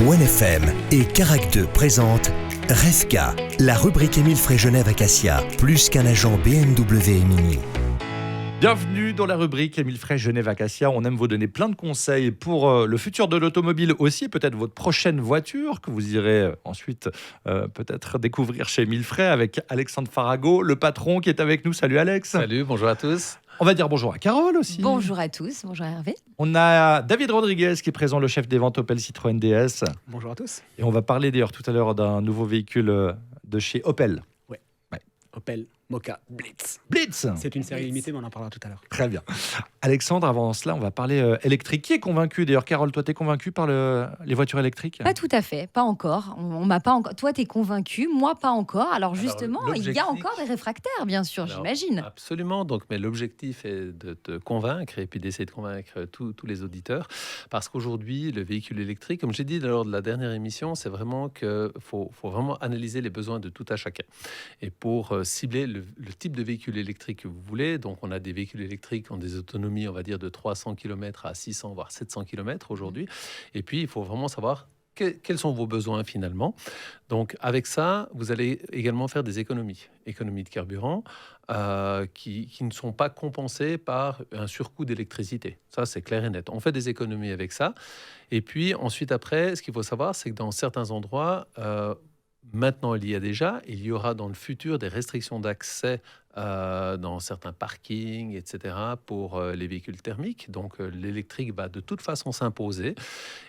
OneFM et Carac 2 présentent Resca, la rubrique Émile Frey Genève Acacia, plus qu'un agent BMW et Mini. Bienvenue dans la rubrique Émile Frey Genève Acacia. On aime vous donner plein de conseils pour le futur de l'automobile aussi, peut-être votre prochaine voiture que vous irez ensuite peut-être découvrir chez Émile Frey avec Alexandre Farago, le patron qui est avec nous. Salut Alex. Salut, bonjour à tous. On va dire bonjour à Carole aussi. Bonjour à tous, bonjour Hervé. On a David Rodriguez qui est présent, le chef des ventes Opel Citroën DS. Bonjour à tous. Et on va parler d'ailleurs tout à l'heure d'un nouveau véhicule de chez Opel. Ouais. Opel Mokka Blitz. Blitz. C'est une série limitée, mais on en parlera tout à l'heure. Très bien. Alexandre, avant cela, on va parler électrique. Qui est convaincu d'ailleurs, Carole, toi, t'es convaincu par les voitures électriques ? Pas tout à fait, pas encore. On m'a pas encore. Toi, t'es convaincu, moi pas encore. Alors justement, il y a encore des réfractaires, bien sûr, j'imagine. Absolument. Donc, mais l'objectif est de te convaincre et puis d'essayer de convaincre tous les auditeurs, parce qu'aujourd'hui, le véhicule électrique, comme j'ai dit lors de la dernière émission, c'est vraiment que faut vraiment analyser les besoins de tout à chacun. Et pour cibler le type de véhicule électrique que vous voulez, donc on a des véhicules électriques qui ont des autonomies, on va dire, de 300 km à 600, voire 700 km aujourd'hui. Et puis, il faut vraiment savoir quels sont vos besoins finalement. Donc, avec ça, vous allez également faire des économies de carburant qui ne sont pas compensées par un surcoût d'électricité. Ça, c'est clair et net. On fait des économies avec ça. Et puis, ensuite, après, ce qu'il faut savoir, c'est que dans certains endroits... maintenant, il y aura dans le futur des restrictions d'accès dans certains parkings, etc., pour les véhicules thermiques. Donc, l'électrique va de toute façon s'imposer.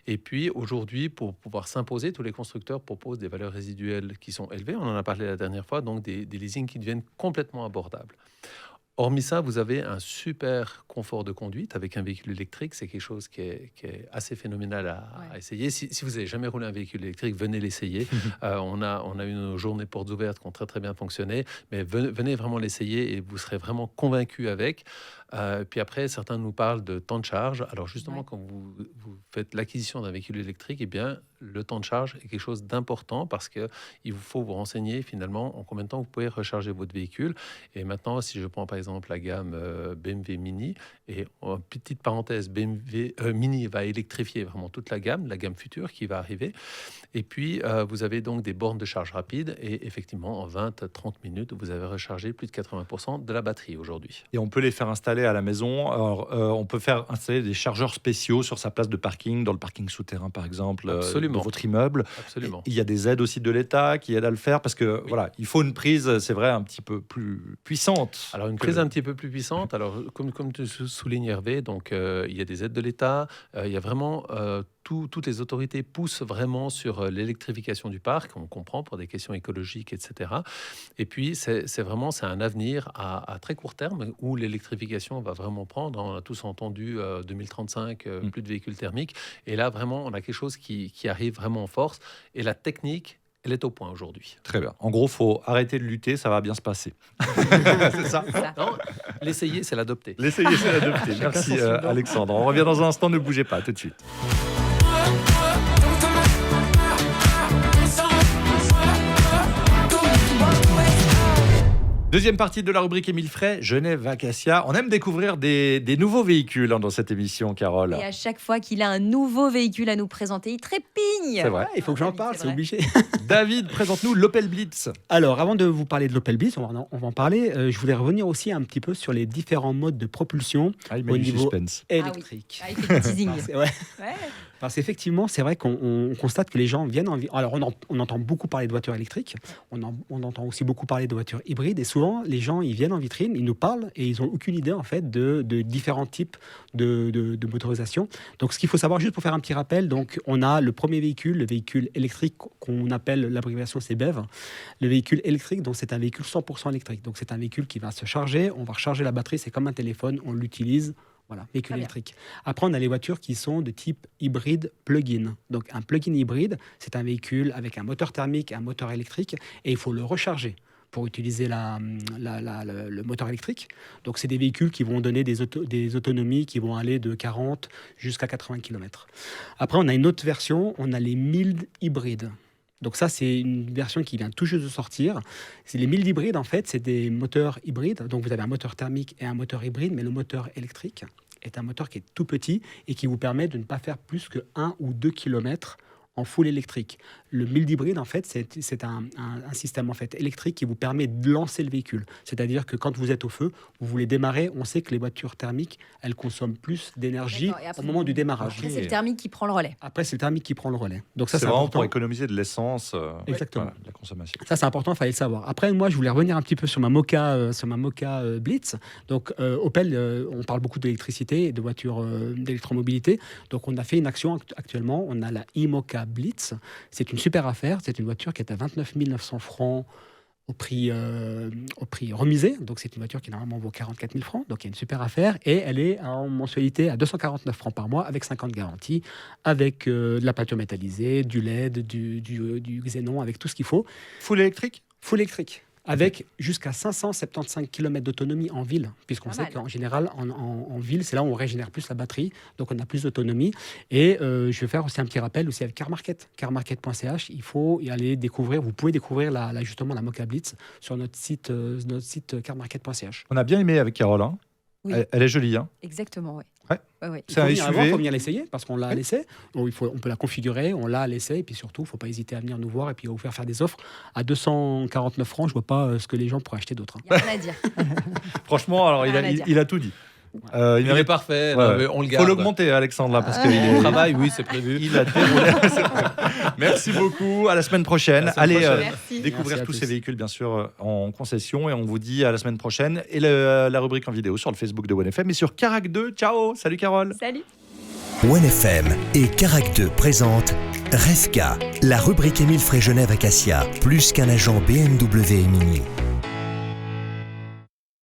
Et puis, aujourd'hui, pour pouvoir s'imposer, tous les constructeurs proposent des valeurs résiduelles qui sont élevées. On en a parlé la dernière fois, donc des leasings qui deviennent complètement abordables. Hormis ça, vous avez un super confort de conduite avec un véhicule électrique. C'est quelque chose qui est assez phénoménal à essayer. Si vous n'avez jamais roulé un véhicule électrique, venez l'essayer. On a eu nos journées portes ouvertes qui ont très très bien fonctionné. Mais venez vraiment l'essayer et vous serez vraiment convaincu avec. Puis après, certains nous parlent de temps de charge. Alors justement, quand vous faites l'acquisition d'un véhicule électrique, eh bien, le temps de charge est quelque chose d'important parce qu'il vous faut vous renseigner finalement en combien de temps vous pouvez recharger votre véhicule. Et maintenant, si je prends par exemple la gamme BMW Mini, et en petite parenthèse, BMW Mini va électrifier vraiment toute la gamme future qui va arriver. Et puis, vous avez donc des bornes de charge rapide et effectivement, en 20-30 minutes, vous avez rechargé plus de 80% de la batterie aujourd'hui. Et on peut les faire installer à la maison. Alors, on peut faire installer des chargeurs spéciaux sur sa place de parking, dans le parking souterrain par exemple, de votre immeuble. Absolument. Il y a des aides aussi de l'État qui aident à le faire parce que voilà, il faut une prise, c'est vrai, un petit peu plus puissante. Alors une prise un petit peu plus puissante. Alors comme tu soulignes Hervé, donc il y a des aides de l'État. Il y a vraiment toutes les autorités poussent vraiment sur l'électrification du parc. On comprend pour des questions écologiques, etc. Et puis c'est un avenir à très court terme où l'électrification va vraiment prendre. On a tous entendu 2035 plus de véhicules thermiques. Et là vraiment on a quelque chose qui arrive vraiment en force. Et la technique, elle est au point aujourd'hui. Très bien. En gros, il faut arrêter de lutter, ça va bien se passer. C'est ça. Non, l'essayer, c'est l'adopter. L'essayer, c'est l'adopter. Merci Alexandre. On revient dans un instant, ne bougez pas, tout de suite. Deuxième partie de la rubrique Émile Frey, Genève Acacia. On aime découvrir des nouveaux véhicules dans cette émission, Carole. Et à chaque fois qu'il a un nouveau véhicule à nous présenter, il trépigne. C'est vrai. Il faut que j'en parle, c'est obligé. David, présente-nous l'Opel Blitz. Alors, avant de vous parler de l'Opel Blitz, on va en parler. Je voulais revenir aussi un petit peu sur les différents modes de propulsion au niveau suspense. électrique. Ah oui. Il fait du teasing. Parce qu'effectivement, c'est vrai qu'on constate que les gens viennent en... Alors, on entend beaucoup parler de voitures électriques. On entend aussi beaucoup parler de voitures hybrides. Et souvent, les gens, ils viennent en vitrine, ils nous parlent et ils n'ont aucune idée, en fait, de différents types de motorisation. Donc, ce qu'il faut savoir, juste pour faire un petit rappel, donc, on a le premier véhicule, le véhicule électrique qu'on appelle, l'abréviation, c'est BEV. Le véhicule électrique, donc, c'est un véhicule 100% électrique. Donc, c'est un véhicule qui va se charger. On va recharger la batterie. C'est comme un téléphone. On l'utilise. Voilà, véhicule électrique. Après, on a les voitures qui sont de type hybride plug-in. Donc, un plug-in hybride, c'est un véhicule avec un moteur thermique et un moteur électrique, et il faut le recharger pour utiliser le moteur électrique. Donc, c'est des véhicules qui vont donner des autonomies qui vont aller de 40 jusqu'à 80 km. Après, on a une autre version, on a les mild hybrides. Donc ça, c'est une version qui vient tout juste de sortir. C'est les mild hybrides, en fait, c'est des moteurs hybrides. Donc vous avez un moteur thermique et un moteur hybride, mais le moteur électrique est un moteur qui est tout petit et qui vous permet de ne pas faire plus que 1 ou 2 km en full électrique. Le mild hybride, en fait, c'est un système en fait électrique qui vous permet de lancer le véhicule. C'est-à-dire que quand vous êtes au feu, vous voulez démarrer, on sait que les voitures thermiques, elles consomment plus d'énergie au moment du démarrage. Après, c'est le thermique qui prend le relais. Après, c'est le thermique qui prend le relais. Donc ça, c'est vraiment pour économiser de l'essence. Exactement. Voilà, la consommation. Ça, c'est important, il fallait le savoir. Après, moi, je voulais revenir un petit peu sur ma Mokka Blitz. Donc, Opel, on parle beaucoup d'électricité et de voitures d'électromobilité. Donc, on a fait une action actuellement. On a la e-Mokka Blitz. C'est une super affaire. C'est une voiture qui est à 29 900 francs au prix remisé. Donc, c'est une voiture qui normalement vaut 44 000 francs. Donc, il y a une super affaire. Et elle est en mensualité à 249 francs par mois avec 50 garanties, avec de la peinture métallisée, du LED, du xénon, avec tout ce qu'il faut. Full électrique ? Full électrique. Avec jusqu'à 575 km d'autonomie en ville, puisqu'on sait qu'en général, en ville, c'est là où on régénère plus la batterie, donc on a plus d'autonomie. Et je vais faire aussi un petit rappel aussi avec Car Market, carmarket.ch. Il faut y aller découvrir, vous pouvez découvrir justement la Mokka Blitz sur notre site carmarket.ch. On a bien aimé avec Carole, hein. Oui. Elle est jolie, hein. Exactement, oui. Ouais. C'est un SUV. Il faut venir l'essayer parce qu'on l'a à l'essai. On peut la configurer, on l'a à l'essai. Et puis surtout, il ne faut pas hésiter à venir nous voir et puis à vous faire des offres. À 249 francs, je ne vois pas ce que les gens pourraient acheter d'autre. Il n'y a rien à dire. Franchement, alors il a tout dit. Il est parfait, ouais. On le Il garde. faut l'augmenter, Alexandre, là, parce qu'il est... travail, oui, c'est prévu. Il a déroulé. Merci beaucoup, à la semaine prochaine. Allez découvrir tous ces véhicules, bien sûr, en concession. Et on vous dit à la semaine prochaine. Et la rubrique en vidéo sur le Facebook de 1FM et sur Carac 2. Ciao, salut Carole. Salut. 1FM et Carac 2 présentent Resca, la rubrique Émile Fréjeunet avec Acia, plus qu'un agent BMW et Mini.